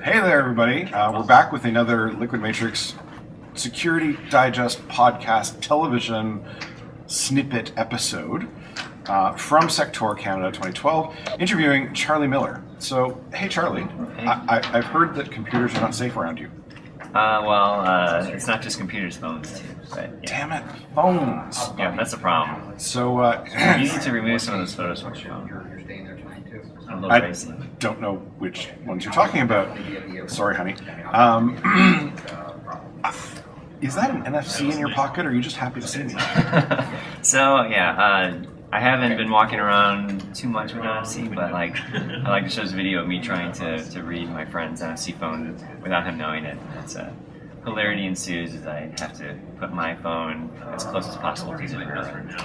Hey there, everybody. We're back with another Liquidmatrix Security Digest podcast television snippet episode from SecTor Canada 2012, interviewing Charlie Miller. So, hey Charlie, Hey. I've heard that computers are not safe around you. It's not just computers, phones too. But yeah, Damn it, phones. yeah, that's a problem. So, You need to remove some of those photos from your phone. A little I crazy. don't know which ones you're talking about. Sorry, honey. Is that an NFC in your pocket, or are you just happy to see me? So yeah, I haven't been walking around too much with NFC, but like I like to show this video of me trying to read my friend's NFC phone without him knowing it. It's hilarity ensues as I have to put my phone as close as possible to his window.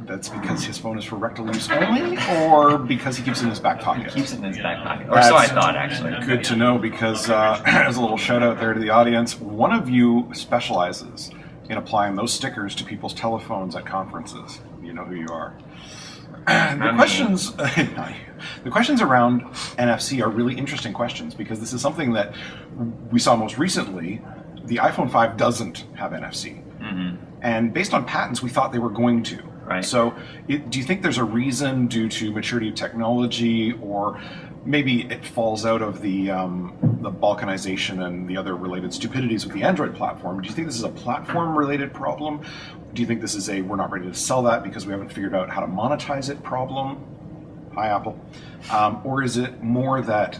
That's because his phone is for rectal use only, or because he keeps it in his back pocket? He keeps it in his back pocket, or so I thought actually. Good to know, because as a little shout out there to the audience, one of you specializes in applying those stickers to people's telephones at conferences. You know who you are. The questions around NFC are really interesting questions, because this is something that we saw most recently. The iPhone 5 doesn't have NFC. Mm-hmm. And based on patents, we thought they were going to. Right. So do you think there's a reason due to maturity of technology, or maybe it falls out of the balkanization and the other related stupidities with the Android platform? Do you think this is a platform-related problem? Do you think this is a we're not ready to sell that because we haven't figured out how to monetize it problem? Hi, Apple. Or is it more that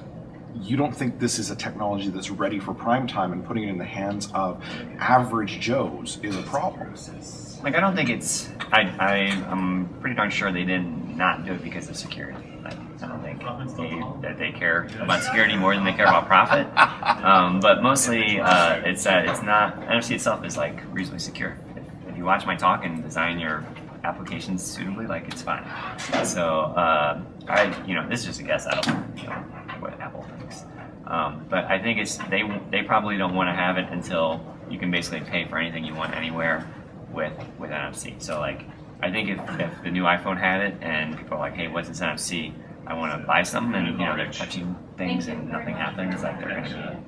you don't think this is a technology that's ready for prime time, and putting it in the hands of average Joes is a problem? Like, I don't think it's. I'm pretty darn sure they did not do it because of security. Like, I don't think that they care about security more than they care about profit. But mostly, it's that it's not. NFC itself is like reasonably secure. If you watch my talk and design your applications suitably, like, it's fine. So this is just a guess. I don't know what Apple thinks. But I think it's they probably don't want to have it until you can basically pay for anything you want anywhere with NFC. So like, I think if the new iPhone had it and people are like, hey, what's this NFC? I want to buy something, and they're touching things and nothing happens, like, they're going to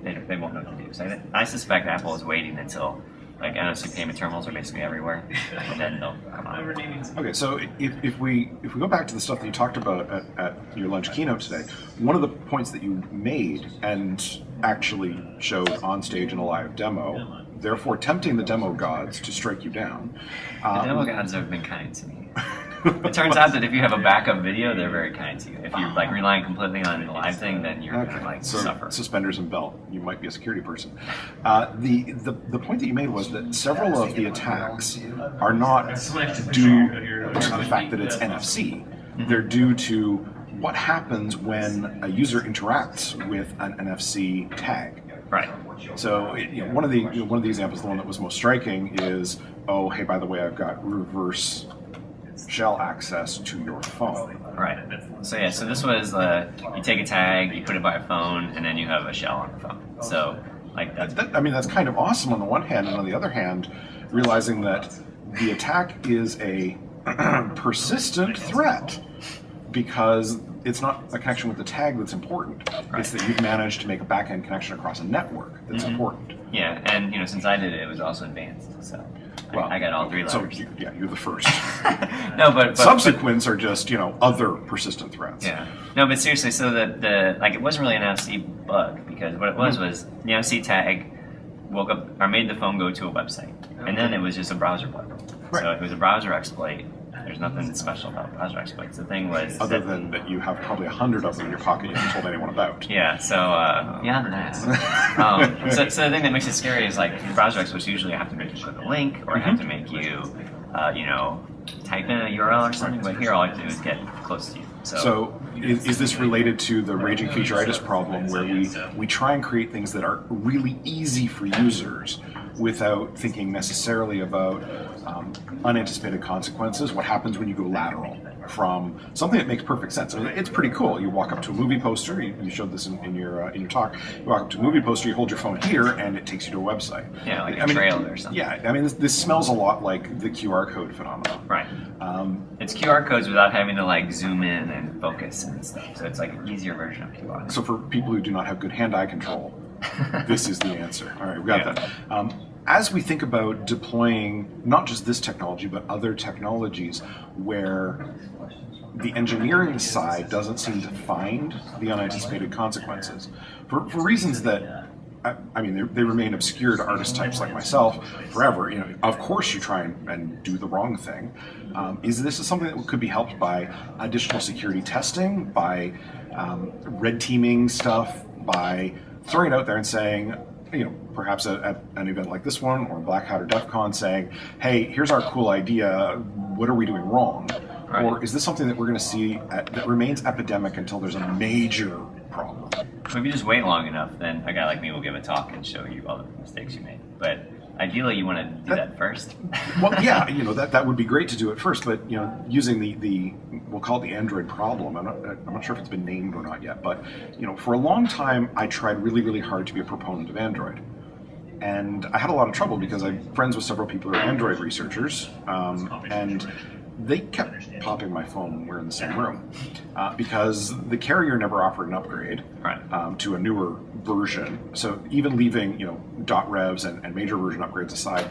be, they won't know what to do. So I suspect Apple is waiting until like NFC payment terminals are basically everywhere, and then they'll come out. Okay, so if we go back to the stuff that you talked about at your lunch keynote today, one of the points that you made and actually showed on stage in a live demo, therefore tempting the demo gods to strike you down. The demo gods have been kind to me. It turns out that if you have a backup video, they're very kind to you. If you're like relying completely on the live thing, then you're gonna suffer. Suspenders and belt. You might be a security person. The point that you made was that several of the attacks are not due to the fact that it's NFC. They're due to what happens when a user interacts with an NFC tag. Right. So one of the examples, the one that was most striking, is, oh, hey, by the way, I've got reverse shell access to your phone. Right. So yeah, so this was you take a tag, you put it by a phone, and then you have a shell on the phone. So like that's kind of awesome on the one hand, and on the other hand, realizing that the attack is a persistent threat, because it's not a connection with the tag that's important. Right. It's that you've managed to make a back-end connection across a network that's important. Yeah, and since I did it, it was also advanced. So I got all three letters. So you're the first. No, but subsequents are just other persistent threats. Yeah. No, but seriously, so it wasn't really an NFC bug, because what it was the NFC tag woke up or made the phone go to a website, and then it was just a browser bug. Right. So it was a browser exploit. There's nothing special about browser exploits. The thing was, other than that you have probably 100 of them in your pocket you haven't told anyone about. Yeah. So beyond that, so the thing that makes it scary is, like, browser exploits usually have to make you click a link, or have to make you type in a URL or something. But here, all I have to do is get close to you. So is this related to the raging featureitis problem, where we try and create things that are really easy for users without thinking necessarily about unanticipated consequences? What happens when you go lateral? from something that makes perfect sense. I mean, it's pretty cool. You walk up to a movie poster. You showed this in your talk. You walk up to a movie poster. You hold your phone here, and it takes you to a website. Yeah, like a trailer or something. Yeah, I mean, this smells a lot like the QR code phenomenon. Right. It's QR codes without having to like zoom in and focus and stuff. So it's like an easier version of QR. So for people who do not have good hand-eye control, this is the answer. All right, we got that. As we think about deploying not just this technology, but other technologies where the engineering side doesn't seem to find the unanticipated consequences, for reasons that, I mean, they remain obscure to artist types like myself forever. You know, of course you try and do the wrong thing. Is this something that could be helped by additional security testing, by red teaming stuff, by throwing it out there and saying, you know, perhaps at an event like this one or Black Hat or DEF CON saying, hey, here's our cool idea, what are we doing wrong? Right. Or is this something that we're going to see that remains epidemic until there's a major problem? If you just wait long enough, then a guy like me will give a talk and show you all the mistakes you made. But ideally, you want to do that first. Well, yeah, you know, that would be great to do it first, but, you know, using the we'll call it the Android problem. I'm not sure if it's been named or not yet, but, you know, for a long time, I tried really, really hard to be a proponent of Android. And I had a lot of trouble because I'm friends with several people who are Android researchers, and they kept popping my phone when we're in the same room because the carrier never offered an upgrade to a newer version. So even leaving, you know, .revs and major version upgrades aside,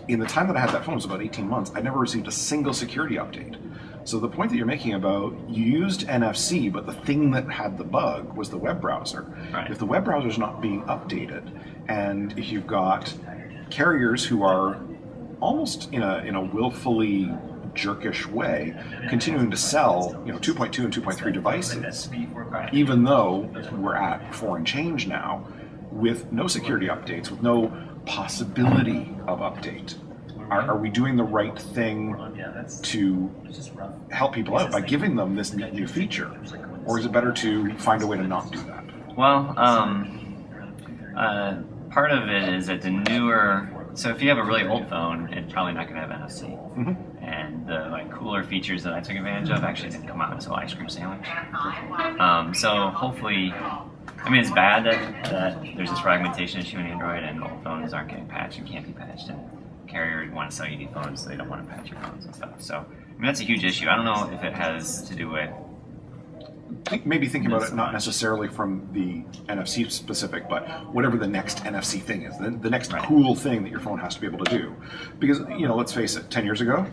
in the time that I had that phone, it was about 18 months, I never received a single security update. So the point that you're making about you used NFC, but the thing that had the bug was the web browser. Right. If the web browser is not being updated, and if you've got carriers who are almost in a willfully jerkish way, continuing to sell, you know, 2.2 and 2.3 devices, even though we're at 4 and change now, with no security updates, with no possibility of update. Are we doing the right thing to help people out by giving them this new feature? Or is it better to find a way to not do that? Well, part of it is that the newer, so if you have a really old phone, it's probably not going to have NFC. Mm-hmm. And the like cooler features that I took advantage of actually didn't come out until Ice Cream Sandwich. So hopefully, I mean, it's bad that there's this fragmentation issue in Android and old phones aren't getting patched and can't be patched, and carriers want to sell you new phones, so they don't want to patch your phones and stuff. So, I mean, that's a huge issue. I don't know if it has to do with maybe thinking about it not necessarily from the NFC specific, but whatever the next NFC thing is, the next cool thing that your phone has to be able to do. Because, you know, let's face it, 10 years ago,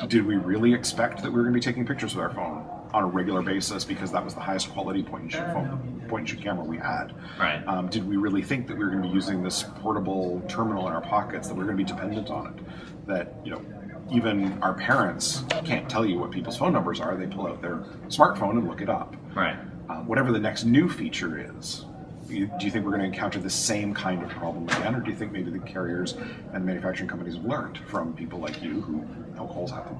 did we really expect that we were going to be taking pictures with our phone on a regular basis because that was the highest quality point-and-shoot camera we had? Right. Did we really think that we were going to be using this portable terminal in our pockets, that we were going to be dependent on it? That, you know, even our parents can't tell you what people's phone numbers are. They pull out their smartphone and look it up. Right. Whatever the next new feature is, do you think we're going to encounter the same kind of problem again, or do you think maybe the carriers and manufacturing companies have learned from people like you who poke holes at them?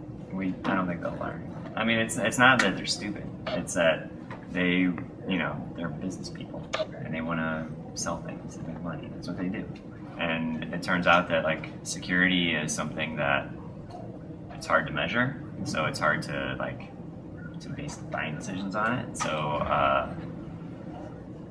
I don't think they'll learn. I mean, it's not that they're stupid. It's that they, you know, they're business people and they want to sell things and make money. That's what they do. And it turns out that like security is something that it's hard to measure, so it's hard to base buying decisions on it. So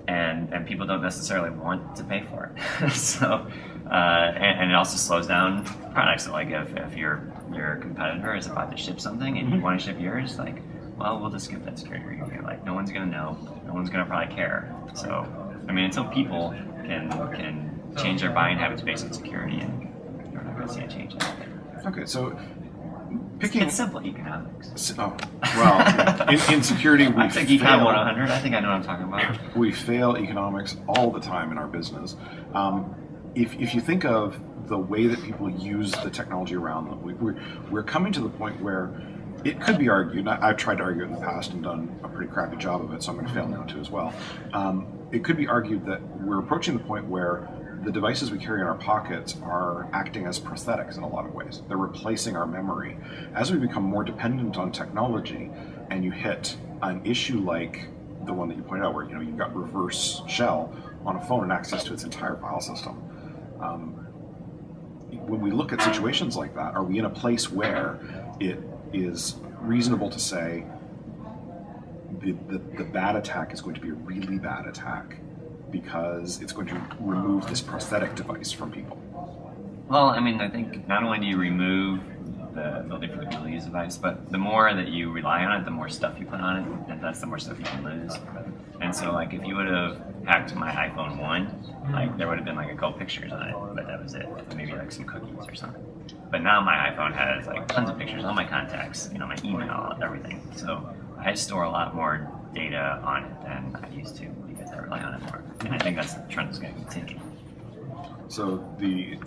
and people don't necessarily want to pay for it. So and it also slows down products. So like if your competitor is about to ship something and you want to ship yours, like, well, we'll just skip that security review. Like, no one's gonna know. No one's gonna probably care. So I mean, until people can change their buying habits based on security, and you're not gonna see a change. Okay, so. It's simple economics. Oh, well, in security, we I think Econ 100. I think I know what I'm talking about. We fail economics all the time in our business. If you think of the way that people use the technology around them, we're coming to the point where it could be argued, and I've tried to argue it in the past and done a pretty crappy job of it, so I'm going to fail now too as well. It could be argued that we're approaching the point where the devices we carry in our pockets are acting as prosthetics in a lot of ways. They're replacing our memory. As we become more dependent on technology, and you hit an issue like the one that you pointed out, where you've got reverse shell on a phone and access to its entire file system. When we look at situations like that, are we in a place where it is reasonable to say the bad attack is going to be a really bad attack because it's going to remove this prosthetic device from people? Well, I mean, I think not only do you remove the ability for people to use the device, but the more that you rely on it, the more stuff you put on it, and that's the more stuff you can lose. And so, like, if you would have hacked my iPhone 1, like, there would have been, like, a couple pictures on it, but that was it. Maybe, like, some cookies or something. But now my iPhone has, like, tons of pictures, all my contacts, you know, my email, everything. So I store a lot more data on it than I used to because I rely on it more. And I think that's the trend that's going to continue. So the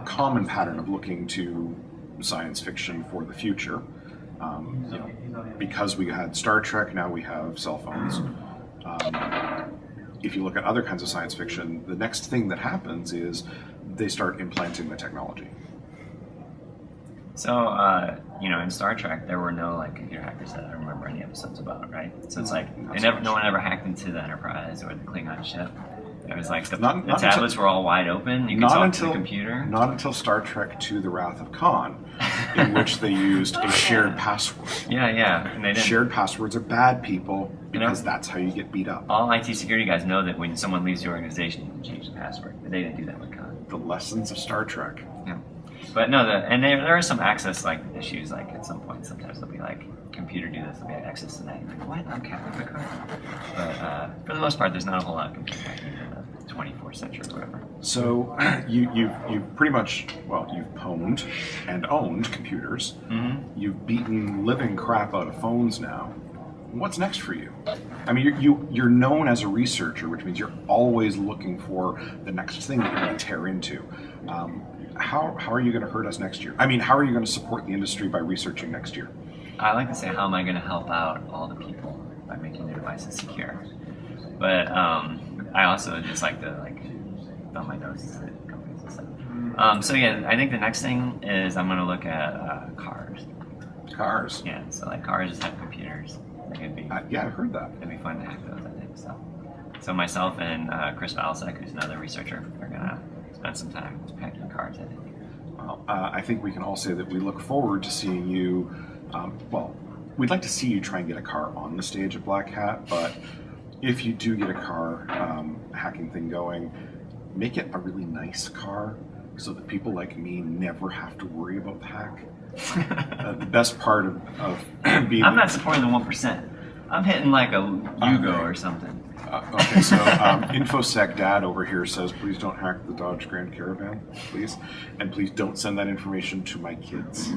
common pattern of looking to science fiction for the future, you know, because we had Star Trek, now we have cell phones. If you look at other kinds of science fiction, the next thing that happens is they start implanting the technology. So, you know, in Star Trek, there were no, like, computer hackers that I remember any episodes about, right? So it's like, no one ever hacked into the Enterprise or the Klingon ship. It was like the tablets were all wide open. You could talk to the computer. Not until Star Trek II: The Wrath of Khan, in which they used a shared password. Yeah. And they didn't. Shared passwords are bad, people, because that's how you get beat up. All IT security guys know that when someone leaves the organization, you can change the password. But they didn't do that with Khan. The lessons of Star Trek. Yeah. But no, there are some access like issues. Like at some point, sometimes they'll be like, "Computer, do this." They'll be like, "Access tonight." You're like, what? I'm Captain Picard. But for the most part, there's not a whole lot of computer hacking in the 24th century or whatever. So you've pretty much, well, you've pwned and owned computers. Mm-hmm. You've beaten living crap out of phones now. What's next for you? I mean, you're known as a researcher, which means you're always looking for the next thing that you're going to tear into. How are you going to hurt us next year? I mean, how are you going to support the industry by researching next year? I like to say, how am I going to help out all the people by making their devices secure? But I also just like to thumb my noses at companies and stuff. So yeah, I think the next thing is I'm going to look at cars. Cars? Yeah, so like cars just have computers. It'd be, yeah, I've heard that. It'd be fun to hack those, I think. So myself and Chris Valsek, who's another researcher, are going to spend some time hacking cars, I think. Well, I think we can all say that we look forward to seeing you, well, we'd like to see you try and get a car on the stage at Black Hat, but if you do get a car hacking thing going, make it a really nice car so that people like me never have to worry about the hack. The best part of being... I'm not supporting the 1%. I'm hitting like a Yugo or something. Okay, so InfoSec Dad over here says, please don't hack the Dodge Grand Caravan, please. And please don't send that information to my kids.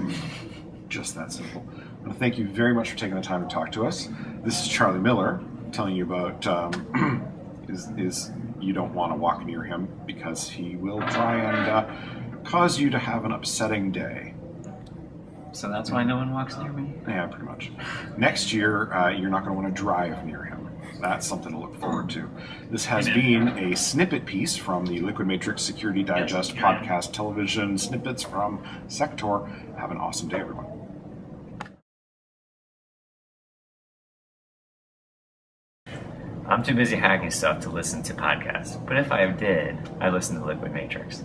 Just that simple. Well, thank you very much for taking the time to talk to us. This is Charlie Miller telling you about is you don't want to walk near him because he will try and cause you to have an upsetting day. So that's why no one walks near me? Yeah, pretty much. Next year, you're not going to want to drive near him. That's something to look forward to. This has been a snippet piece from the Liquidmatrix Security Digest podcast television snippets from SecTor. Have an awesome day, everyone. I'm too busy hacking stuff to listen to podcasts, but if I did, I listen to Liquidmatrix.